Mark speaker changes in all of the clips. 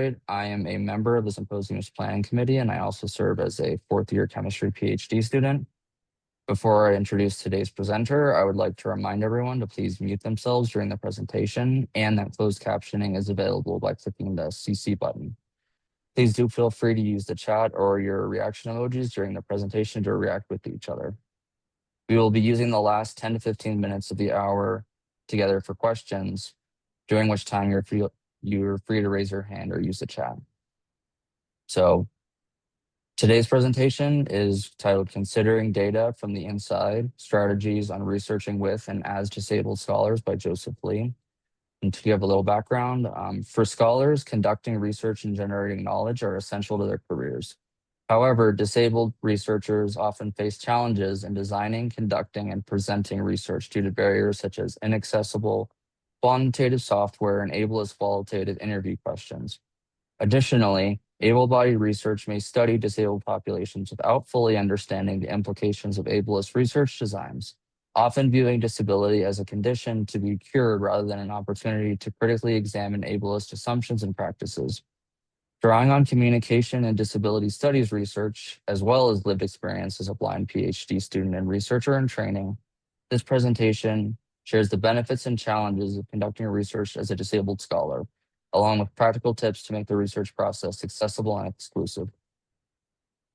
Speaker 1: Cartwright. I am a member of the Symposium's Planning Committee, and I also serve as a fourth-year chemistry PhD student. Before I introduce today's presenter, I would like to remind everyone to please mute themselves during the presentation and that closed captioning is available by clicking the CC button. Please do feel free to use the chat or your reaction emojis during the presentation to react with each other. We will be using the last 10 to 15 minutes of the hour together for questions, during which time you're free to raise your hand or use the chat. So today's presentation is titled Considering Data from the Inside, Strategies on Researching with and as Disabled Scholars by Joseph Lee. And to give a little background, for scholars, conducting research and generating knowledge are essential to their careers. However, disabled researchers often face challenges in designing, conducting, and presenting research due to barriers such as inaccessible quantitative software and ableist qualitative interview questions. Additionally, able-bodied research may study disabled populations without fully understanding the implications of ableist research designs, often viewing disability as a condition to be cured rather than an opportunity to critically examine ableist assumptions and practices. Drawing on communication and disability studies research, as well as lived experience as a blind PhD student and researcher in training, this presentation shares the benefits and challenges of conducting research as a disabled scholar, along with practical tips to make the research process accessible and exclusive.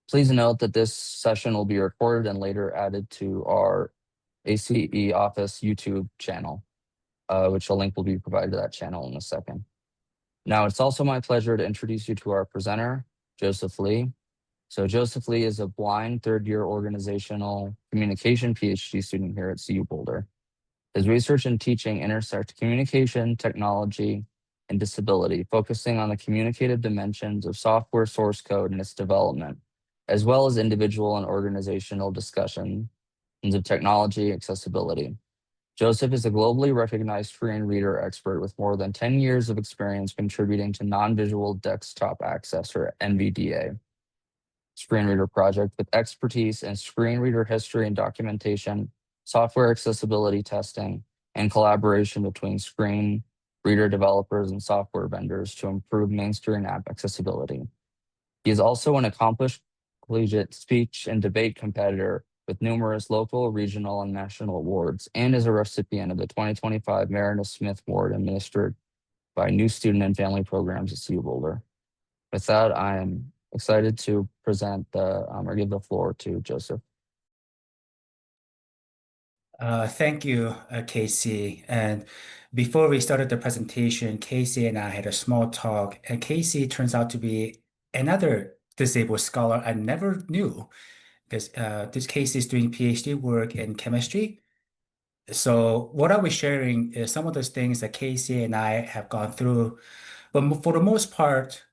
Speaker 1: Please note that this session will be recorded and later added to our ACE Office YouTube channel, which a link will be provided to that channel in a second. Now, it's also my pleasure to introduce you to our presenter, Joseph Lee. So Joseph Lee is a blind third-year organizational communication PhD student here at CU Boulder. His research and teaching intersect communication, technology, and disability, focusing on the communicative dimensions of software source code and its development, as well as individual and organizational discussions of technology accessibility. Joseph is a globally recognized screen reader expert with more than 10 years of experience contributing to non-visual desktop access, or NVDA, screen reader project with expertise in screen reader history and documentation, software accessibility testing, and collaboration between screen reader developers and software vendors to improve mainstream app accessibility. He is also an accomplished collegiate speech and debate competitor with numerous local, regional, and national awards, and is a recipient of the 2025 Meredith Smith Award administered by New Student and Family Programs at CU Boulder. With that, I am excited to present or give the floor to Joseph.
Speaker 2: Thank you, Casey. And before we started the presentation, Casey and I had a small talk, and Casey turns out to be another disabled scholar I never knew. This Casey is doing PhD work in chemistry. So what I'll be sharing is some of those things that Casey and I have gone through. But for the most part,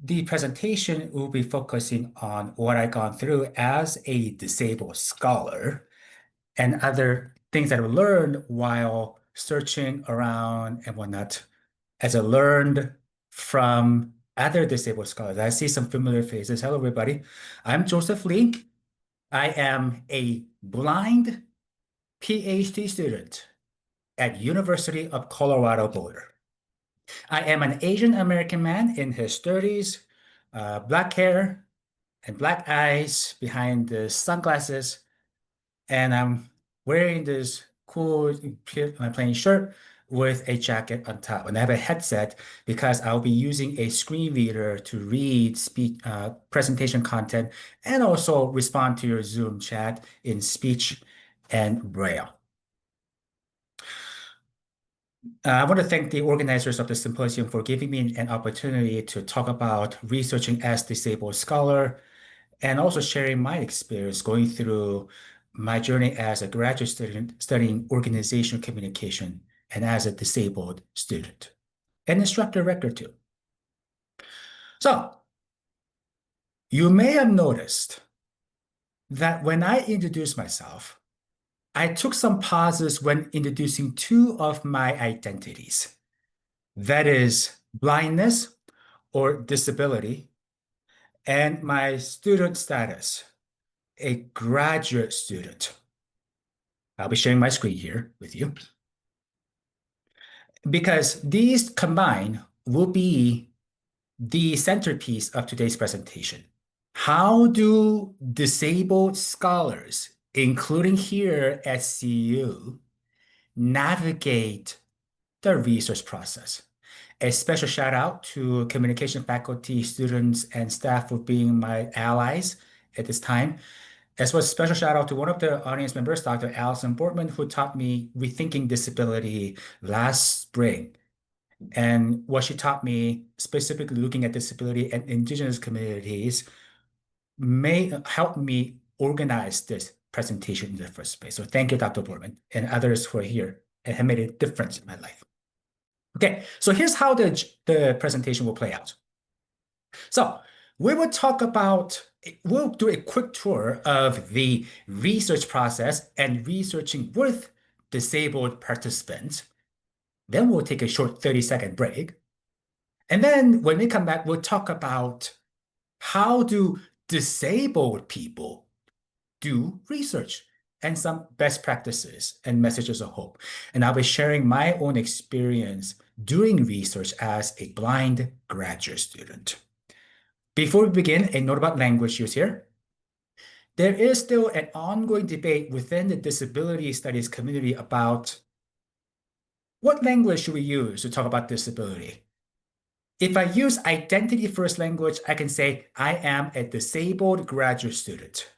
Speaker 2: the presentation will be focusing on what I've gone through as a disabled scholar and other things that I've learned while searching around and whatnot, as I learned from other disabled scholars. I see some familiar faces. Hello, everybody. I'm Joseph Lee. I am a blind PhD student at University of Colorado Boulder. I am an Asian American man in his 30s, black hair and black eyes behind the sunglasses, and I'm wearing this cool plain shirt with a jacket on top. And I have a headset because I'll be using a screen reader to read presentation content and also respond to your Zoom chat in speech and Braille. I want to thank the organizers of the symposium for giving me an opportunity to talk about researching as disabled scholar and also sharing my experience going through my journey as a graduate student studying organizational communication and as a disabled student and instructor record too. So you may have noticed that when I introduced myself, I took some pauses when introducing two of my identities. That is blindness or disability and my student status, a graduate student. I'll be sharing my screen here with you. Because these combined will be the centerpiece of today's presentation. How do disabled scholars, including here at CU, navigate the research process? A special shout out to communication faculty, students, and staff for being my allies at this time. As well as a special shout out to one of the audience members, Dr. Allison Boardman, who taught me rethinking disability last spring. And what she taught me, specifically looking at disability and indigenous communities, may help me organize this presentation in the first place. So thank you, Dr. Boardman, and others who are here and have made a difference in my life. Okay, so here's how the presentation will play out. So we will talk about, we'll do a quick tour of the research process and researching with disabled participants. Then we'll take a short 30-second break. And then when we come back, we'll talk about how do disabled people do research and some best practices and messages of hope. And I'll be sharing my own experience doing research as a blind graduate student. Before we begin, a note about language use here. There is still an ongoing debate within the disability studies community about what language should we use to talk about disability. If I use identity first language, I can say I am a disabled graduate student.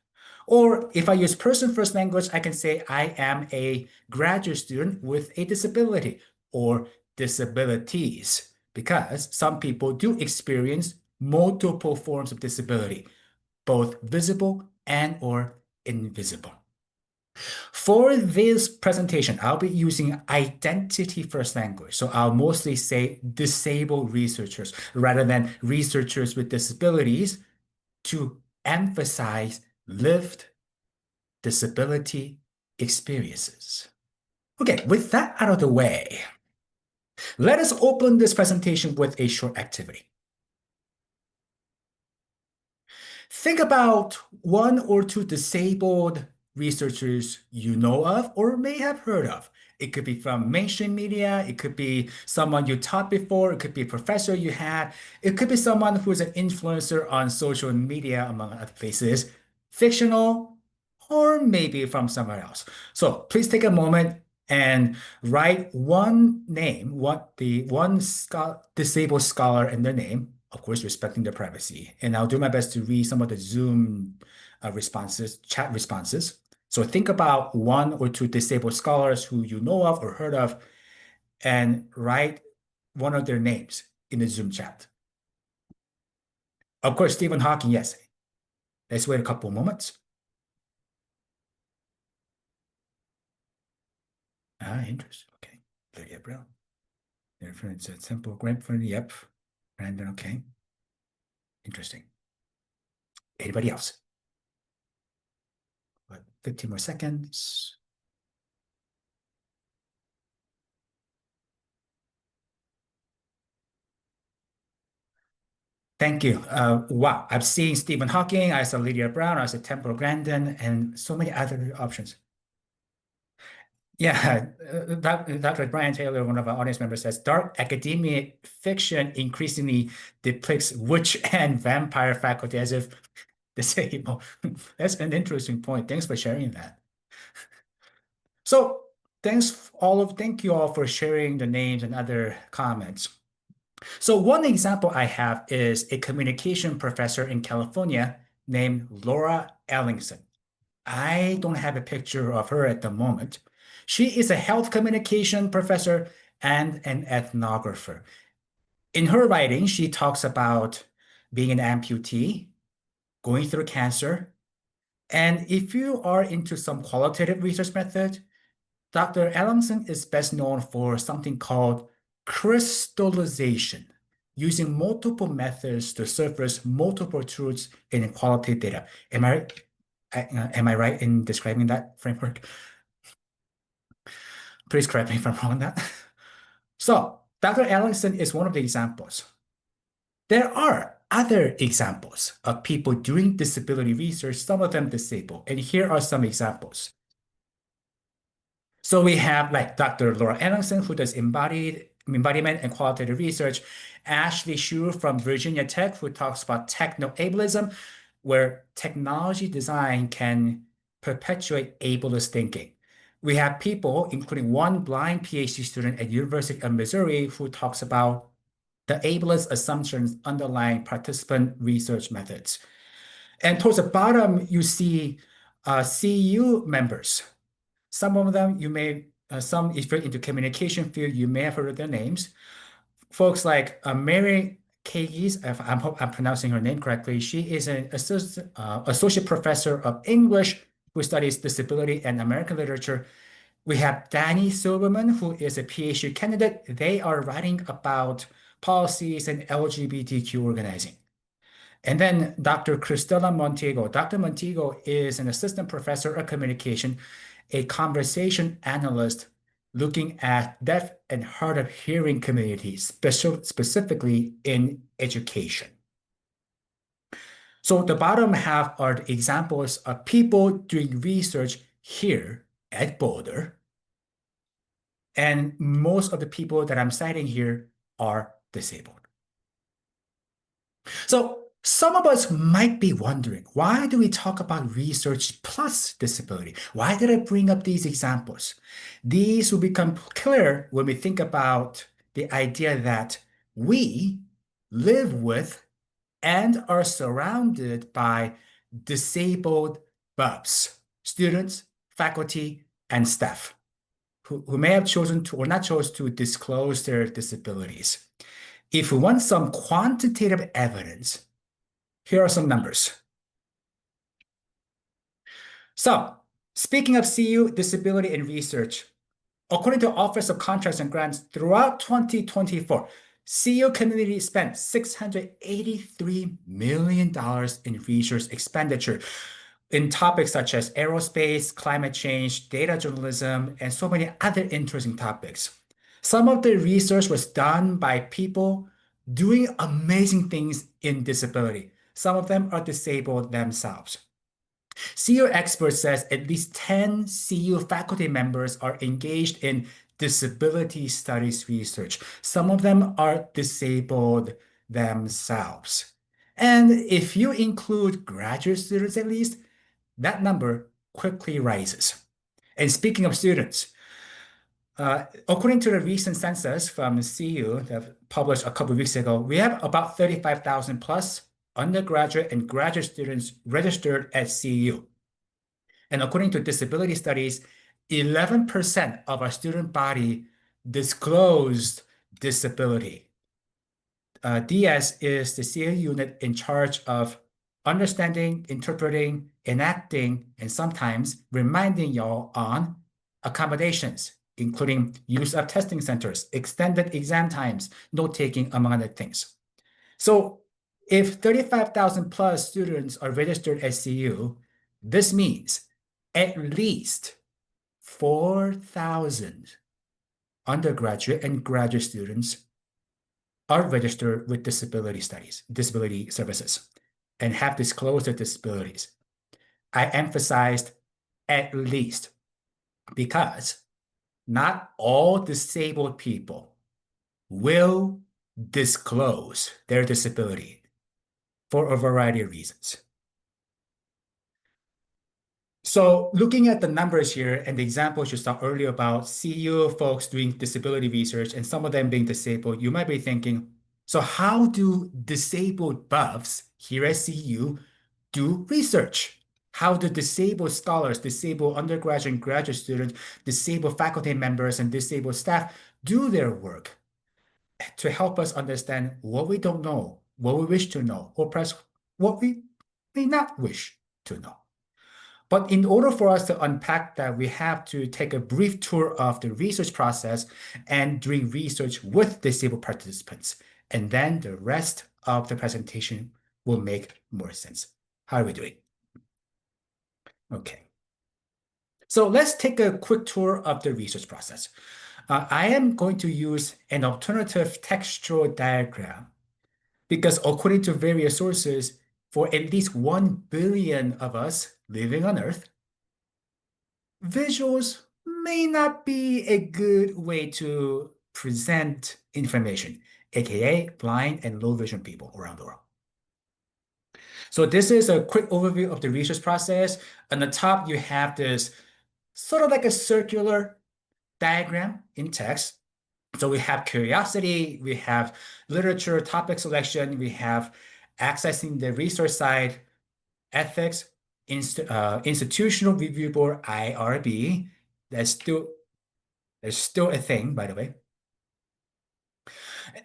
Speaker 2: Or if I use person first language, I can say I am a graduate student with a disability or disabilities, because some people do experience multiple forms of disability, both visible and or invisible. For this presentation, I'll be using identity first language. So I'll mostly say disabled researchers rather than researchers with disabilities to emphasize lived disability experiences. Okay, with that out of the way, let us open this presentation with a short activity. Think about one or two disabled researchers you know of or may have heard of. It could be from mainstream media. It could be someone you taught before. It could be a professor you had. It could be someone who is an influencer on social media, among other places, fictional, or maybe from somewhere else. So please take a moment and write one name, disabled scholar and their name, of course, respecting their privacy. And I'll do my best to read some of the Zoom chat responses. So think about one or two disabled scholars who you know of or heard of, and write one of their names in the Zoom chat. Of course, Stephen Hawking, yes. Let's wait a couple of moments. Interesting. Okay. Lydia Brown. Reference a simple grandfather. Yep. Brandon, okay. Interesting. Anybody else? What, 15 more seconds. Thank you. Wow, I've seen Stephen Hawking, I saw Lydia Brown, I saw Temple Grandin, and so many other options. Yeah, Dr. Brian Taylor, one of our audience members, says dark academic fiction increasingly depicts witch and vampire faculty as if disabled. That's an interesting point. Thanks for sharing that. So thank you all for sharing the names and other comments. So one example I have is a communication professor in California named Laura Ellingson. I don't have a picture of her at the moment. She is a health communication professor and an ethnographer. In her writing, she talks about being an amputee, going through cancer, and if you are into some qualitative research method, Dr. Ellingson is best known for something called crystallization, using multiple methods to surface multiple truths in qualitative data. Am I right in describing that framework? Please correct me if I'm wrong on that. So Dr. Ellingson is one of the examples. There are other examples of people doing disability research, some of them disabled, and here are some examples. So we have like Dr. Laura Ellingson, who does embodied embodiment and qualitative research. Ashley Shu from Virginia Tech, who talks about techno-ableism, where technology design can perpetuate ableist thinking. We have people, including one blind PhD student at University of Missouri, who talks about the ableist assumptions underlying participant research methods. And towards the bottom, you see CEU members. Some of them you may, some if you're into communication field, you may have heard of their names. Folks like Mary Kagis, if I'm pronouncing her name correctly, she is an associate professor of English who studies disability and American literature. We have Danny Silverman, who is a PhD candidate. They are writing about policies and LGBTQ organizing. And then Dr. Cristela Montego. Dr. Montego is an assistant professor of communication, a conversation analyst looking at deaf and hard of hearing communities, specifically in education. So the bottom half are the examples of people doing research here at Boulder. And most of the people that I'm citing here are disabled. So some of us might be wondering, why do we talk about research plus disability? Why did I bring up these examples? These will become clear when we think about the idea that we live with and are surrounded by disabled buffs, students, faculty, and staff who may have chosen to or not chose to disclose their disabilities. If we want some quantitative evidence, here are some numbers. So, speaking of CU disability and research, according to Office of Contracts and Grants, throughout 2024, CU community spent $683 million in research expenditure in topics such as aerospace, climate change, data journalism, and so many other interesting topics. Some of the research was done by people doing amazing things in disability. Some of them are disabled themselves. CU expert says at least 10 CU faculty members are engaged in disability studies research. Some of them are disabled themselves. And if you include graduate students at least, that number quickly rises. And speaking of students, according to the recent census from CU that published a couple of weeks ago, we have about 35,000 plus undergraduate and graduate students registered at CU. And according to disability studies, 11% of our student body disclosed disability. DS is the CU unit in charge of understanding, interpreting, enacting, and sometimes reminding y'all on accommodations, including use of testing centers, extended exam times, note-taking, among other things. So if 35,000 plus students are registered at CU, this means at least 4,000 undergraduate and graduate students are registered with disability services, and have disclosed their disabilities. I emphasized at least because not all disabled people will disclose their disability for a variety of reasons. So looking at the numbers here and the examples you saw earlier about CU folks doing disability research and some of them being disabled, you might be thinking, so how do disabled buffs here at CU do research? How do disabled scholars, disabled undergraduate and graduate students, disabled faculty members, and disabled staff do their work to help us understand what we don't know, what we wish to know, or perhaps what we may not wish to know? But in order for us to unpack that, we have to take a brief tour of the research process and doing research with disabled participants. And then the rest of the presentation will make more sense. How are we doing? Okay. So let's take a quick tour of the research process. I am going to use an alternative textual diagram because according to various sources, for at least 1 billion of us living on Earth, visuals may not be a good way to present information, aka blind and low vision people around the world. So this is a quick overview of the research process. On the top, you have this sort of like a circular diagram in text. So we have curiosity, we have literature, topic selection, we have accessing the research side, ethics, institutional review board, IRB. That's still a thing, by the way.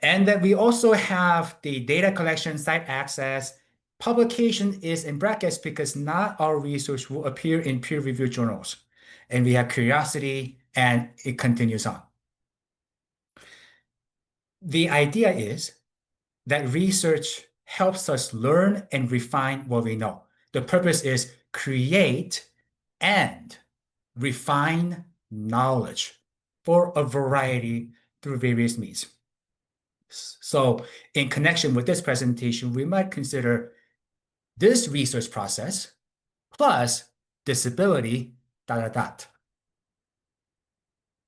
Speaker 2: And then we also have the data collection, site access. Publication is in brackets because not all research will appear in peer-reviewed journals. And we have curiosity, and it continues on. The idea is that research helps us learn and refine what we know. The purpose is create and refine knowledge for a variety through various means. So in connection with this presentation, we might consider this research process plus disability, ...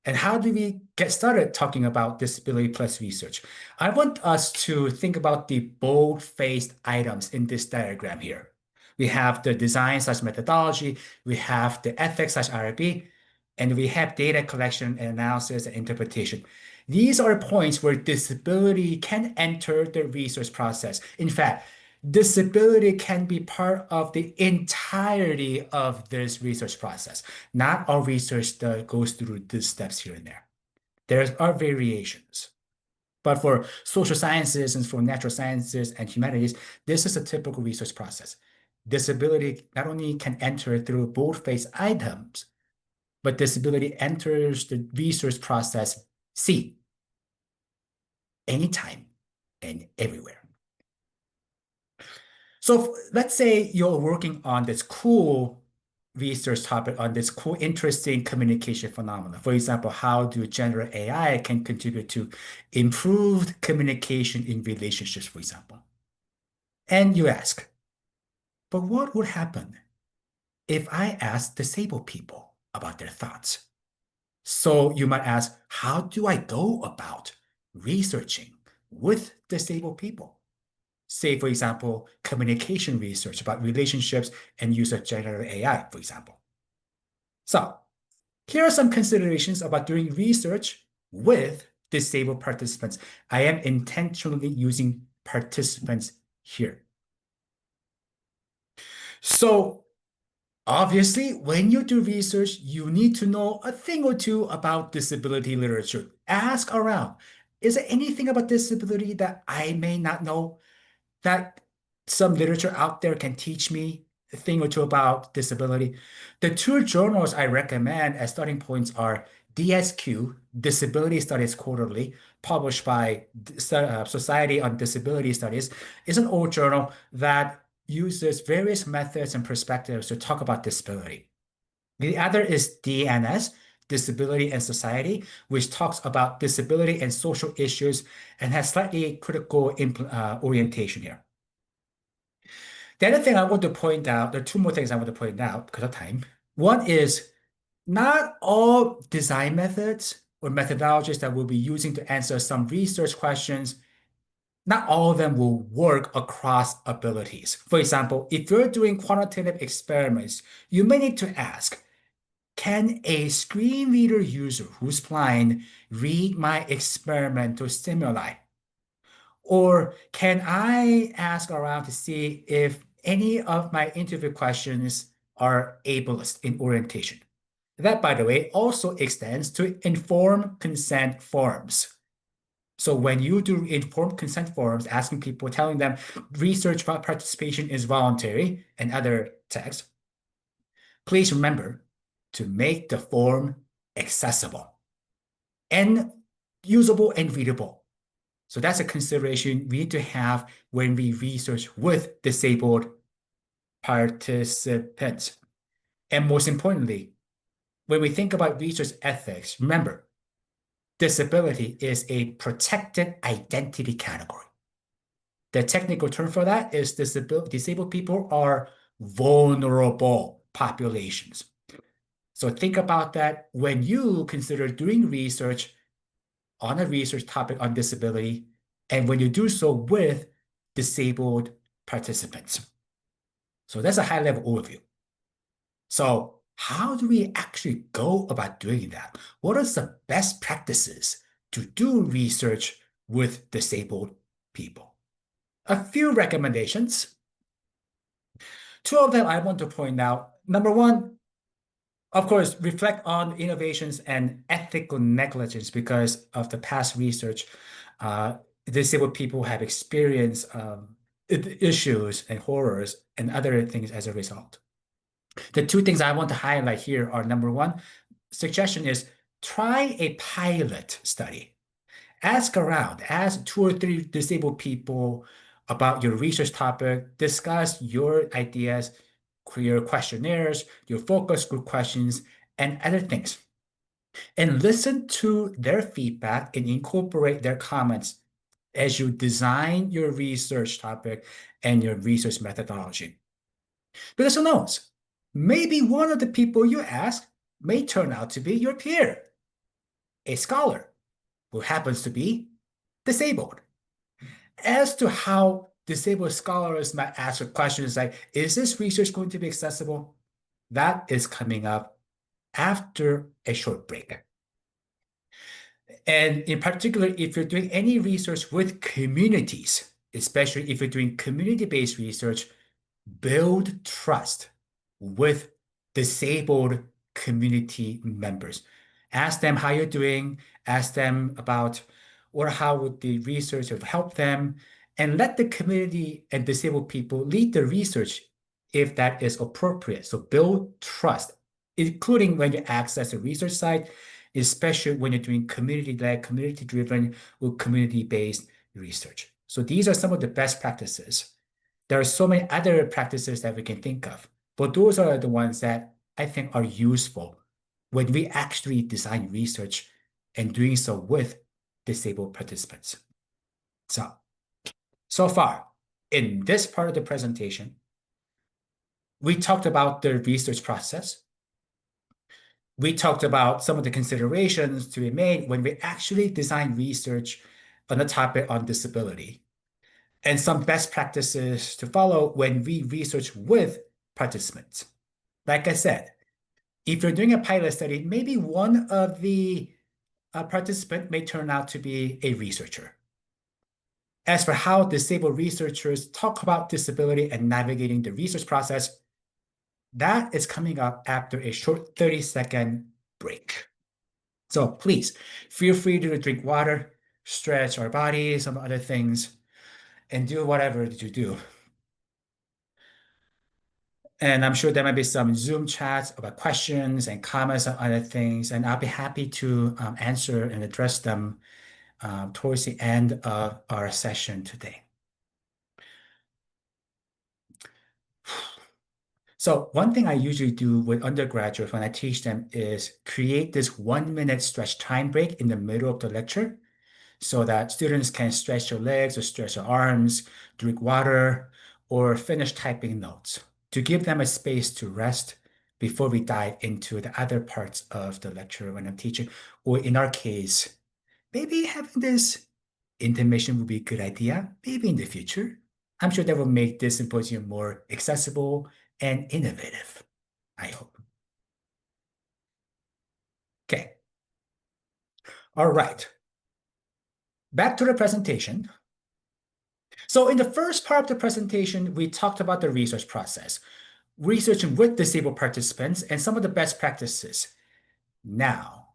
Speaker 2: And how do we get started talking about disability plus research? I want us to think about the bold-faced items in this diagram here. We have the design/methodology, we have the ethics/IRB, and we have data collection and analysis and interpretation. These are points where disability can enter the research process. In fact, disability can be part of the entirety of this research process. Not all research that goes through these steps here and there. There are variations. But for social sciences and for natural sciences and humanities, this is a typical research process. Disability not only can enter through bold-faced items, but disability enters the research process anytime and everywhere. So let's say you're working on this cool research topic, on this cool, interesting communication phenomena. For example, how do generative AI can contribute to improved communication in relationships, for example. And you ask, but what would happen if I ask disabled people about their thoughts? So you might ask, how do I go about researching with disabled people? Say, for example, communication research about relationships and use of generative AI, for example. So here are some considerations about doing research with disabled participants. I am intentionally using participants here. So obviously, when you do research, you need to know a thing or two about disability literature. Ask around. Is there anything about disability that I may not know, that some literature out there can teach me a thing or two about disability? The two journals I recommend as starting points are DSQ, Disability Studies Quarterly, published by Society on Disability Studies. It's an old journal that uses various methods and perspectives to talk about disability. The other is DNS, Disability and Society, which talks about disability and social issues and has slightly critical orientation here. The other thing I want to point out, there are two more things I want to point out because of time. One is not all design methods or methodologies that we'll be using to answer some research questions, not all of them will work across abilities. For example, if you're doing quantitative experiments, you may need to ask, can a screen reader user who's blind read my experimental stimuli? Or can I ask around to see if any of my interview questions are ableist in orientation? That, by the way, also extends to informed consent forms. So when you do informed consent forms, asking people, telling them research participation is voluntary and other texts, please remember to make the form accessible and usable and readable. So that's a consideration we need to have when we research with disabled participants. And most importantly, when we think about research ethics, remember, disability is a protected identity category. The technical term for that is disabled people are vulnerable populations. So think about that when you consider doing research on a research topic on disability, and when you do so with disabled participants. So that's a high-level overview. So how do we actually go about doing that? What are some best practices to do research with disabled people? A few recommendations. Two of them I want to point out. Number one, of course, reflect on innovations and ethical negligence because of the past research. Uh, Disabled people have experienced issues and horrors and other things as a result. The two things I want to highlight here are number one, suggestion is try a pilot study. Ask around, ask two or three disabled people about your research topic, discuss your ideas, your questionnaires, your focus group questions, and other things. And listen to their feedback and incorporate their comments as you design your research topic and your research methodology. Because who knows? Maybe one of the people you ask may turn out to be your peer, a scholar who happens to be disabled. As to how disabled scholars might ask questions like, is this research going to be accessible? That is coming up after a short break. And in particular, if you're doing any research with communities, especially if you're doing community-based research, build trust with disabled community members. Ask them how you're doing, ask them about or how would the research have helped them, and let the community and disabled people lead the research if that is appropriate. So build trust, including when you access a research site, especially when you're doing community-led, community-driven, or community-based research. So these are some of the best practices. There are so many other practices that we can think of, but those are the ones that I think are useful when we actually design research and doing so with disabled participants. So far, in this part of the presentation, we talked about the research process. We talked about some of the considerations to be made when we actually design research on a topic on disability, and some best practices to follow when we research with participants. Like I said, if you're doing a pilot study, maybe one of the participants may turn out to be a researcher. As for how disabled researchers talk about disability and navigating the research process, that is coming up after a short 30-second break. So please feel free to drink water, stretch our body, some other things, and do whatever you do. And I'm sure there might be some Zoom chats about questions and comments on other things, and I'll be happy to answer and address them towards the end of our session today. So one thing I usually do with undergraduates when I teach them is create this 1-minute stretch time break in the middle of the lecture so that students can stretch their legs or stretch their arms, drink water, or finish typing notes to give them a space to rest before we dive into the other parts of the lecture when I'm teaching. Or in our case, maybe having this intermission would be a good idea, maybe in the future. I'm sure that will make this symposium more accessible and innovative, I hope. Okay. All right. Back to the presentation. So in the first part of the presentation, we talked about the research process, researching with disabled participants, and some of the best practices. Now,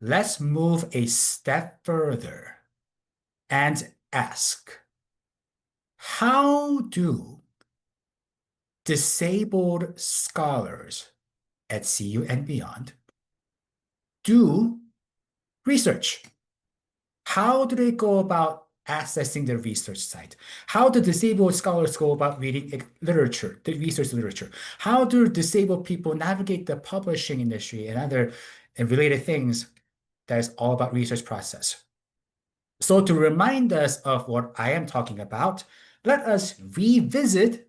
Speaker 2: let's move a step further and ask, how do disabled scholars at CU and beyond do research? How do they go about accessing the research site? How do disabled scholars go about reading literature, the research literature? How do disabled people navigate the publishing industry and other and related things that is all about research process? So to remind us of what I am talking about, let us revisit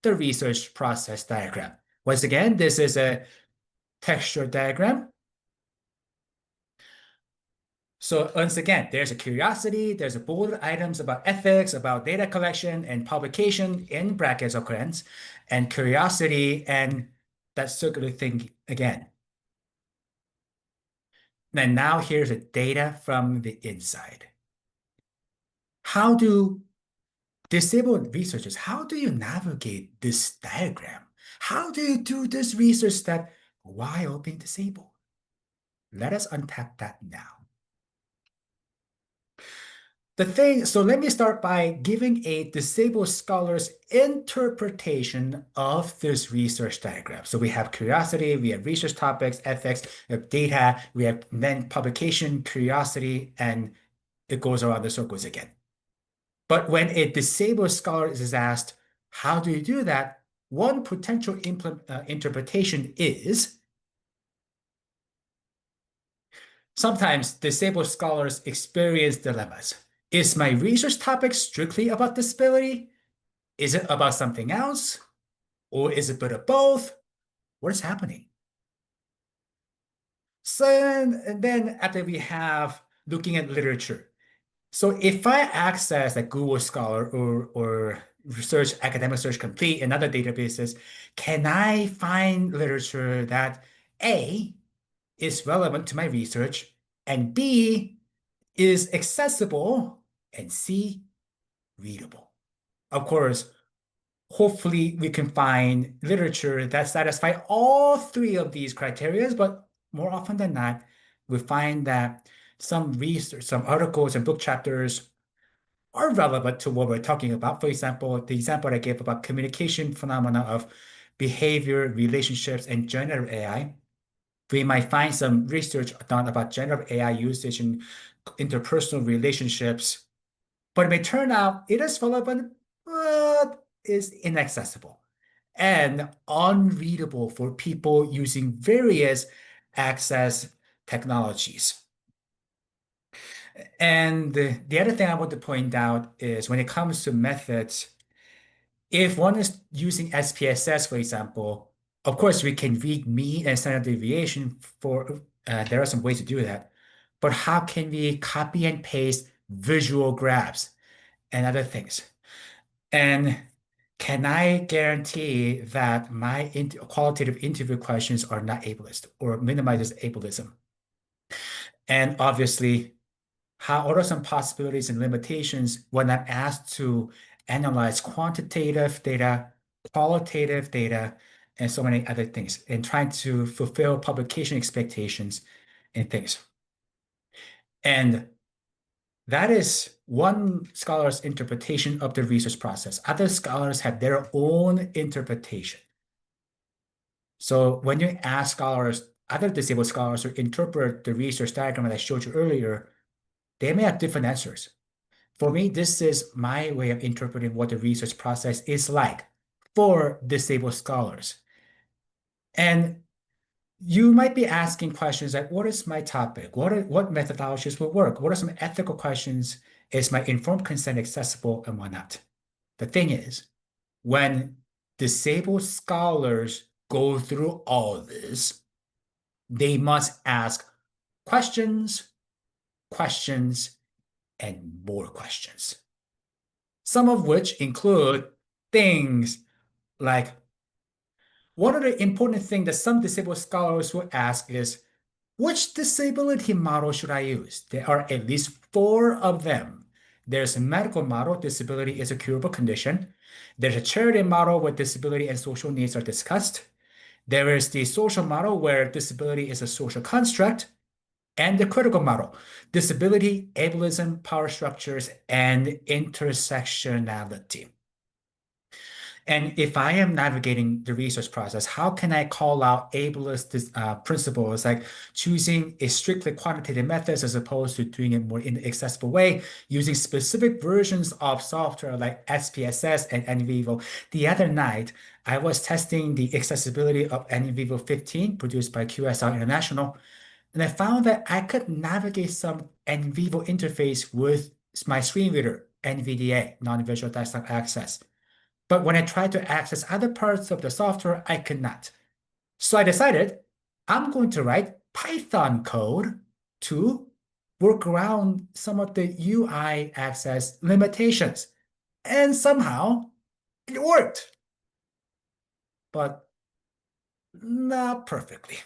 Speaker 2: the research process diagram. Once again, this is a texture diagram. So once again, there's a curiosity, there's a bold items about ethics, about data collection and publication in brackets occurrence, and curiosity and that circular thing again. And now here's the data from the inside. How do disabled researchers, how do you navigate this diagram? How do you do this research step while being disabled? Let us unpack that now. So let me start by giving a disabled scholar's interpretation of this research diagram. So we have curiosity, we have research topics, ethics, we have data, we have then publication, curiosity, and it goes around the circles again. But when a disabled scholar is asked, how do you do that? One potential interpretation is sometimes disabled scholars experience dilemmas. Is my research topic strictly about disability? Is it about something else? Or is it a bit of both? What is happening? So, and then after we have looking at literature. So if I access like Google Scholar or Research Academic Search Complete and other databases, can I find literature that A is relevant to my research and B is accessible and C readable? Of course, hopefully we can find literature that satisfy all three of these criteria, but more often than not, we find that some research, some articles and book chapters are relevant to what we're talking about. For example, the example I gave about communication phenomena of behavior, relationships, and generative AI. We might find some research done about generative AI usage in interpersonal relationships, but it may turn out it is relevant, but is inaccessible and unreadable for people using various access technologies. And the other thing I want to point out is when it comes to methods, if one is using SPSS, for example, of course, we can read mean and standard deviation for, there are some ways to do that. But how can we copy and paste visual graphs and other things? And can I guarantee that my qualitative interview questions are not ableist or minimizes ableism? And obviously, what are some possibilities and limitations when I'm asked to analyze quantitative data, qualitative data, and so many other things, and trying to fulfill publication expectations and things. And that is one scholar's interpretation of the research process. Other scholars have their own interpretation. So when you ask scholars, other disabled scholars to interpret the research diagram that I showed you earlier, they may have different answers. For me, this is my way of interpreting what the research process is like for disabled scholars. And you might be asking questions like, what is my topic? What methodologies will work? What are some ethical questions? Is my informed consent accessible and whatnot? The thing is, when disabled scholars go through all this, they must ask questions, questions, and more questions. Some of which include things like, one of the important things that some disabled scholars will ask is, which disability model should I use? There are at least four of them. There's a medical model, disability is a curable condition. There's a charity model where disability and social needs are discussed. There is the social model where disability is a social construct. And the critical model, disability, ableism, power structures, and intersectionality. And if I am navigating the research process, how can I call out ableist principles like choosing a strictly quantitative methods as opposed to doing it more in an accessible way, using specific versions of software like SPSS and NVivo. The other night, I was testing the accessibility of NVivo 15 produced by QSR International, and I found that I could navigate some NVivo interface with my screen reader, NVDA, non-visual desktop access. But when I tried to access other parts of the software, I could not. So I decided I'm going to write Python code to work around some of the UI access limitations. And somehow it worked, but not perfectly.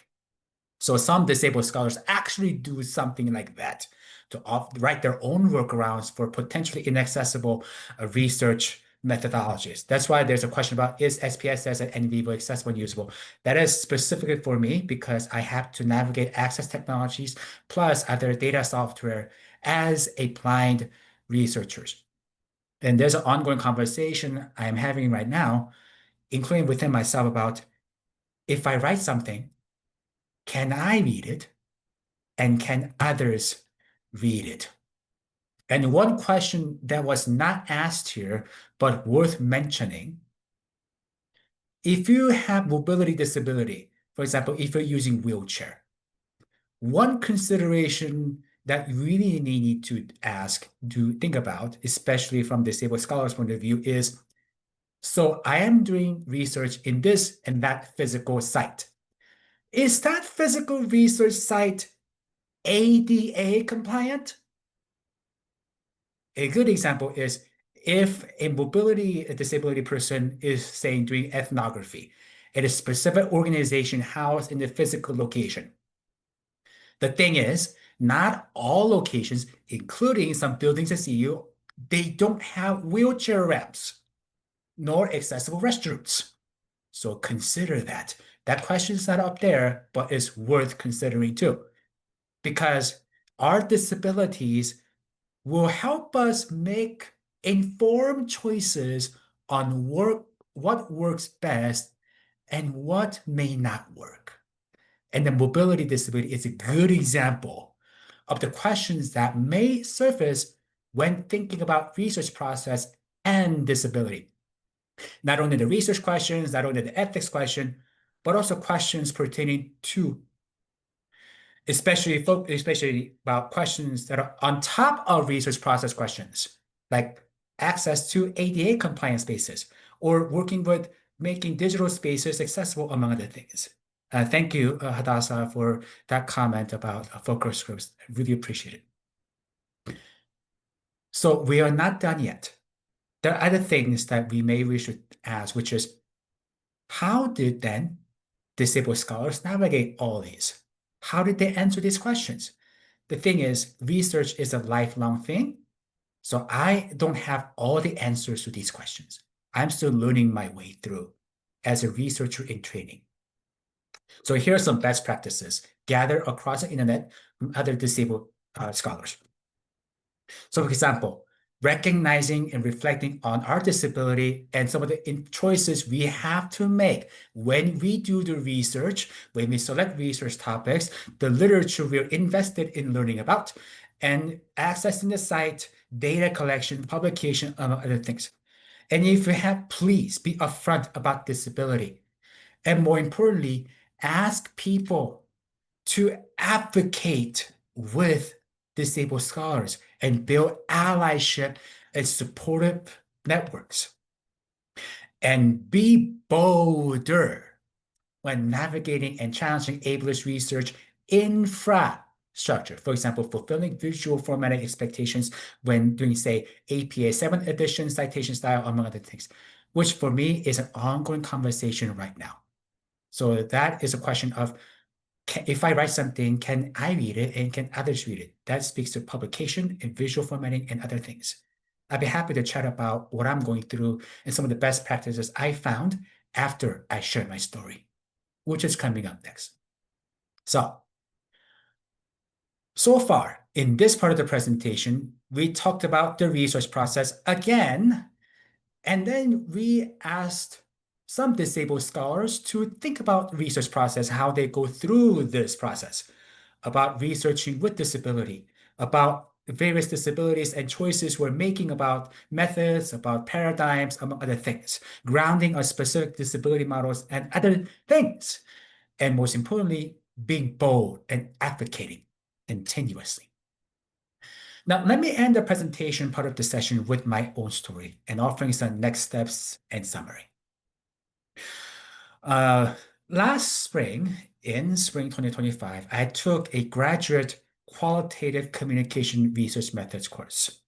Speaker 2: So some disabled scholars actually do something like that to write their own workarounds for potentially inaccessible research methodologies. That's why there's a question about, is SPSS and NVivo accessible and usable? That is specifically for me because I have to navigate access technologies plus other data software as a blind researcher. And there's an ongoing conversation I'm having right now, including within myself, about if I write something, can I read it? And can others read it? And one question that was not asked here, but worth mentioning, if you have mobility disability, for example, if you're using wheelchair, one consideration that you really need to ask, to think about, especially from disabled scholars' point of view, is, so I am doing research in this and that physical site. Is that physical research site ADA compliant? A good example is if a mobility disability person is saying doing ethnography at a specific organization housed in the physical location. The thing is, not all locations, including some buildings at CU, they don't have wheelchair ramps nor accessible restrooms. So consider that. That question is not up there, but it's worth considering too, because our disabilities will help us make informed choices on what works best and what may not work. And the mobility disability is a good example of the questions that may surface when thinking about research process and disability. Not only the research questions, not only the ethics question, but also questions pertaining to especially about questions that are on top of research process questions, like access to ADA compliant spaces or working with making digital spaces accessible, among other things. Thank you, Hadassah, for that comment about focus groups. I really appreciate it. So we are not done yet. There are other things that we should ask, which is, how did then disabled scholars navigate all these? How did they answer these questions? The thing is, research is a lifelong thing, so I don't have all the answers to these questions. I'm still learning my way through as a researcher in training. So here are some best practices gathered across the internet from other disabled scholars. So for example, recognizing and reflecting on our disability and some of the choices we have to make when we do the research, when we select research topics, the literature we're invested in learning about, and accessing the site, data collection, publication, among other things. And if you have, please be upfront about disability. And more importantly, ask people to advocate with disabled scholars and build allyship and supportive networks. And be bolder when navigating and challenging ableist research infrastructure. For example, fulfilling visual formatting expectations when doing, say, APA 7th edition citation style, among other things, which for me is an ongoing conversation right now. So that is a question of, if I write something, can I read it and can others read it? That speaks to publication and visual formatting and other things. I'd be happy to chat about what I'm going through and some of the best practices I found after I share my story, which is coming up next. So far in this part of the presentation, we talked about the research process again, and then we asked some disabled scholars to think about research process, how they go through this process, about researching with disability, about various disabilities and choices we're making about methods, about paradigms, among other things, grounding on specific disability models and other things. And most importantly, being bold and advocating continuously. Now, let me end the presentation part of the session with my own story and offering some next steps and summary. Last spring, in spring 2025, I took a graduate qualitative communication research methods course.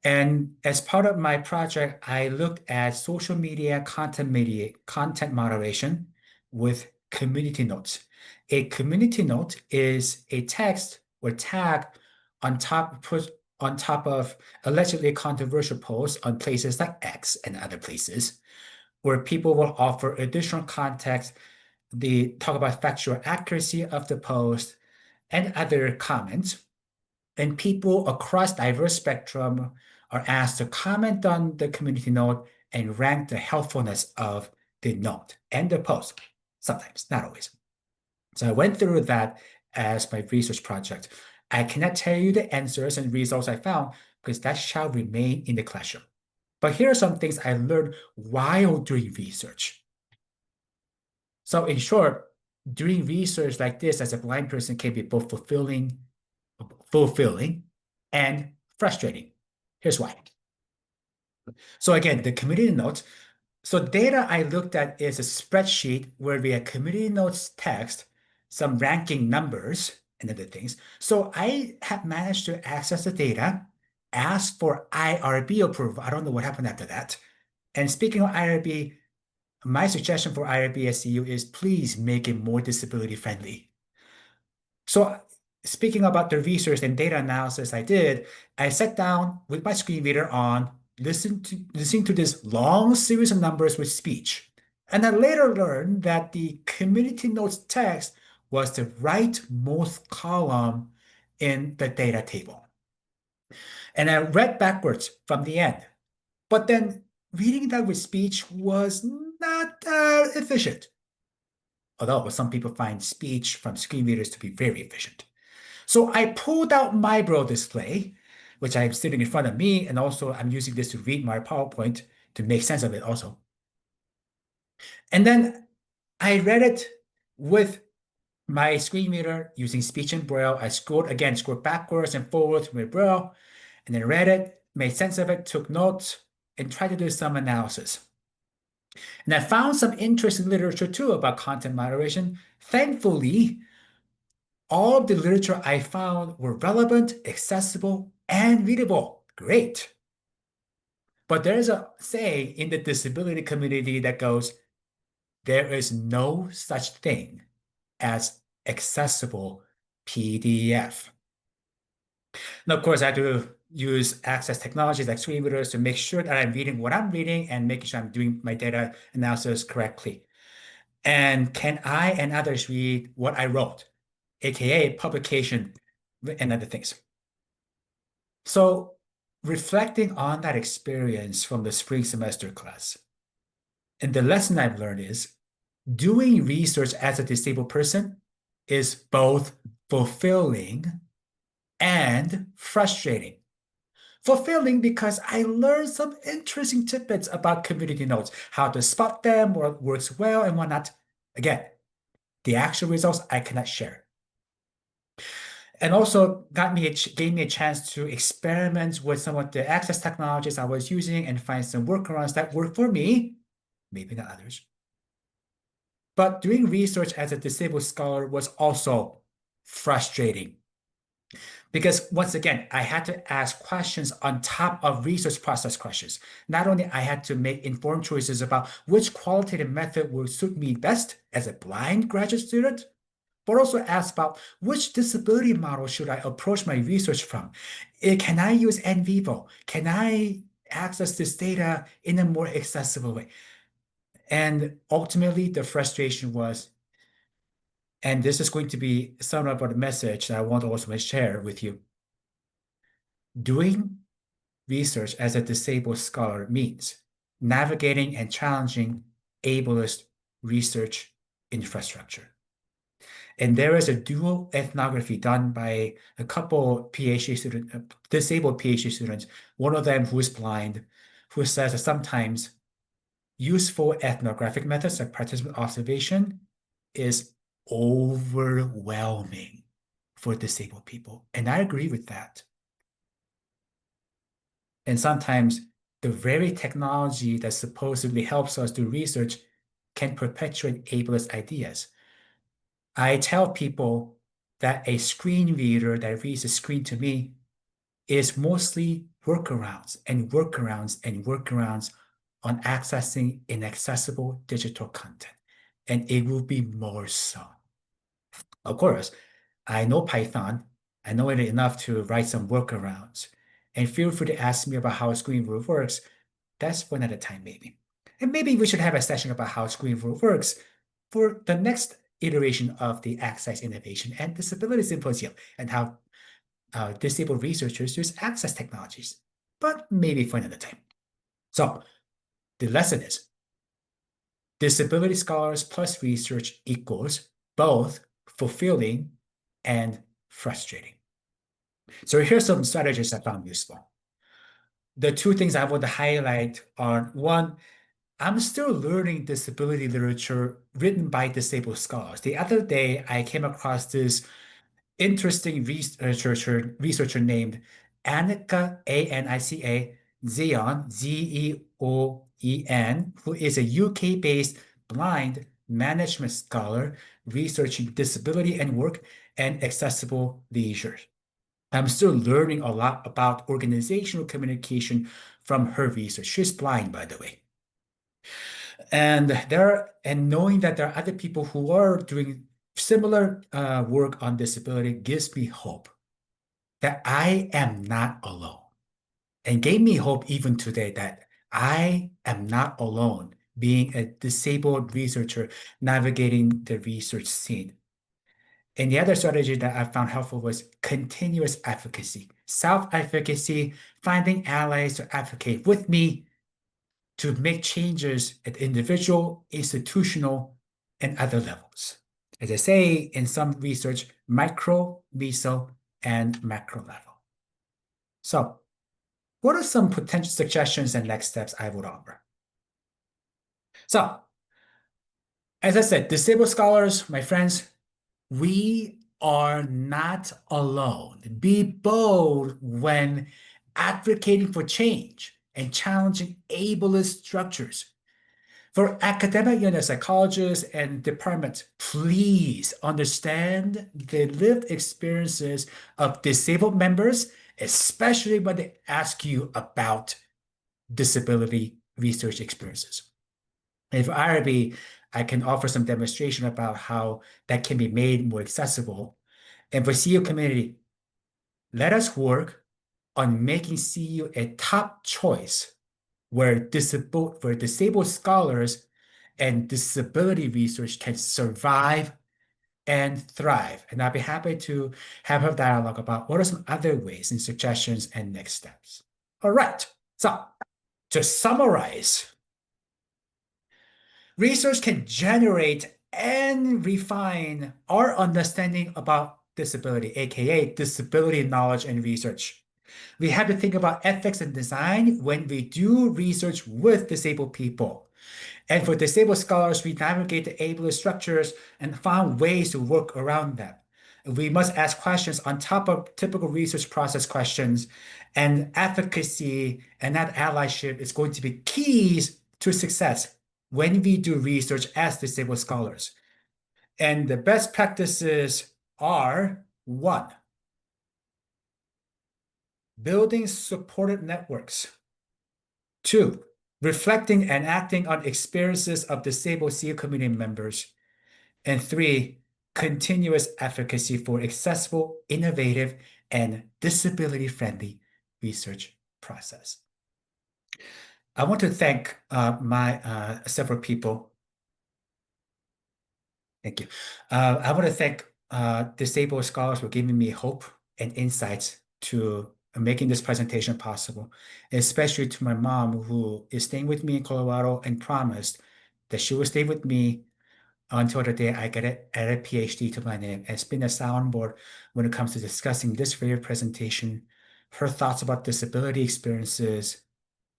Speaker 2: And as part of my project, I looked at social media content moderation with community notes. A community note is a text or tag put on top of allegedly controversial posts on places like X and other places, where people will offer additional context. They talk about factual accuracy of the post and other comments. And people across diverse spectrum are asked to comment on the community note and rank the helpfulness of the note and the post. Sometimes, not always. So I went through that as my research project. I cannot tell you the answers and results I found because that shall remain in the classroom. But here are some things I learned while doing research. So in short, doing research like this as a blind person can be both fulfilling and frustrating. Here's why. So again, the community notes. So data I looked at is a spreadsheet where we had community notes text, some ranking numbers, and other things. So I have managed to access the data, ask for IRB approval. I don't know what happened after that. And speaking of IRB, my suggestion for IRB SEU is please make it more disability friendly. So speaking about the research and data analysis I did, I sat down with my screen reader on, listening to this long series of numbers with speech. And I later learned that the community notes text was the rightmost column in the data table. And I read backwards from the end. But then reading that with speech was not efficient. Although some people find speech from screen readers to be very efficient. So I pulled out my Braille display, which I'm sitting in front of me, and also I'm using this to read my PowerPoint to make sense of it also. And then I read it with my screen reader using speech and Braille. I scrolled backwards and forwards with Braille, and then read it, made sense of it, took notes, and tried to do some analysis. And I found some interesting literature too about content moderation. Thankfully, all of the literature I found were relevant, accessible, and readable. Great. But there's a saying in the disability community that goes, there is no such thing as accessible PDF. Now, of course, I have to use access technologies like screen readers to make sure that I'm reading what I'm reading and making sure I'm doing my data analysis correctly. And can I and others read what I wrote, aka publication and other things? So reflecting on that experience from the spring semester class, and the lesson I've learned is doing research as a disabled person is both fulfilling and frustrating. Fulfilling because I learned some interesting tidbits about community notes, how to spot them, what works well and whatnot. Again, the actual results I cannot share. And also gave me a chance to experiment with some of the access technologies I was using and find some workarounds that work for me, maybe not others. But doing research as a disabled scholar was also frustrating because once again, I had to ask questions on top of research process questions. Not only I had to make informed choices about which qualitative method will suit me best as a blind graduate student, but also ask about which disability model should I approach my research from? Can I use in vivo? Can I access this data in a more accessible way? And ultimately, the frustration was, and this is going to be some of the message that I want to also share with you. Doing research as a disabled scholar means navigating and challenging ableist research infrastructure. And there is a dual ethnography done by a couple PhD students, disabled PhD students, one of them who is blind, who says that sometimes useful ethnographic methods like participant observation is overwhelming for disabled people. And I agree with that. And sometimes the very technology that supposedly helps us do research can perpetuate ableist ideas. I tell people that a screen reader that reads a screen to me is mostly workarounds and workarounds and workarounds on accessing inaccessible digital content. And it will be more so. Of course, I know Python. I know it enough to write some workarounds. And feel free to ask me about how a screen rule works. That's for another time, maybe. And maybe we should have a session about how screen rule works for the next iteration of the Access Innovation and Disability Symposium and how disabled researchers use access technologies, but maybe for another time. So the lesson is disability scholars plus research equals both fulfilling and frustrating. So here's some strategies I found useful. The two things I want to highlight are one, I'm still learning disability literature written by disabled scholars. The other day, I came across this interesting researcher named Annika, A-N-I-C-A, Zeon, Z-E-O-E-N, who is a UK-based blind management scholar researching disability and work and accessible leisure. I'm still learning a lot about organizational communication from her research. She's blind, by the way. And knowing that there are other people who are doing similar work on disability gives me hope that I am not alone, and gave me hope even today that I am not alone being a disabled researcher navigating the research scene. And the other strategy that I found helpful was continuous advocacy, self-advocacy, finding allies to advocate with me to make changes at individual, institutional, and other levels. As I say in some research, micro, meso, and macro level. So, what are some potential suggestions and next steps I would offer? So, as I said, disabled scholars, my friends, we are not alone. Be bold when advocating for change and challenging ableist structures. For academic unit psychologists and departments, please understand the lived experiences of disabled members, especially when they ask you about disability research experiences. And for IRB, I can offer some demonstration about how that can be made more accessible. And for CU community, let us work on making CU a top choice where disabled scholars and disability research can survive and thrive. And I'll be happy to have a dialogue about what are some other ways and suggestions and next steps. All right, so to summarize, research can generate and refine our understanding about disability, aka disability knowledge and research. We have to think about ethics and design when we do research with disabled people. And for disabled scholars, we navigate the ableist structures and find ways to work around them. We must ask questions on top of typical research process questions, and advocacy and that allyship is going to be keys to success when we do research as disabled scholars. And the best practices are one, building supported networks. Two, reflecting and acting on experiences of disabled CU community members. And three, continuous advocacy for accessible, innovative, and disability-friendly research process. I want to thank my several people. Thank you. I want to thank disabled scholars for giving me hope and insights to making this presentation possible, especially to my mom, who is staying with me in Colorado and promised that she will stay with me until the day I get a PhD to my name. And it's been a soundboard when it comes to discussing this very presentation. Her thoughts about disability experiences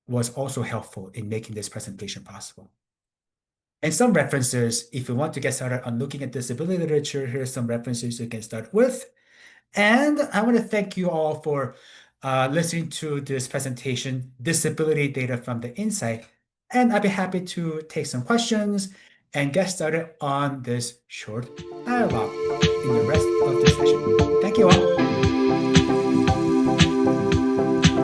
Speaker 2: was also helpful in making this presentation possible. And some references, if you want to get started on looking at disability literature, here's some references you can start with. And I want to thank you all for listening to this presentation, Disability Data from the Inside. And I'd be happy to take some questions and get started on this short dialogue in the rest of the session. you.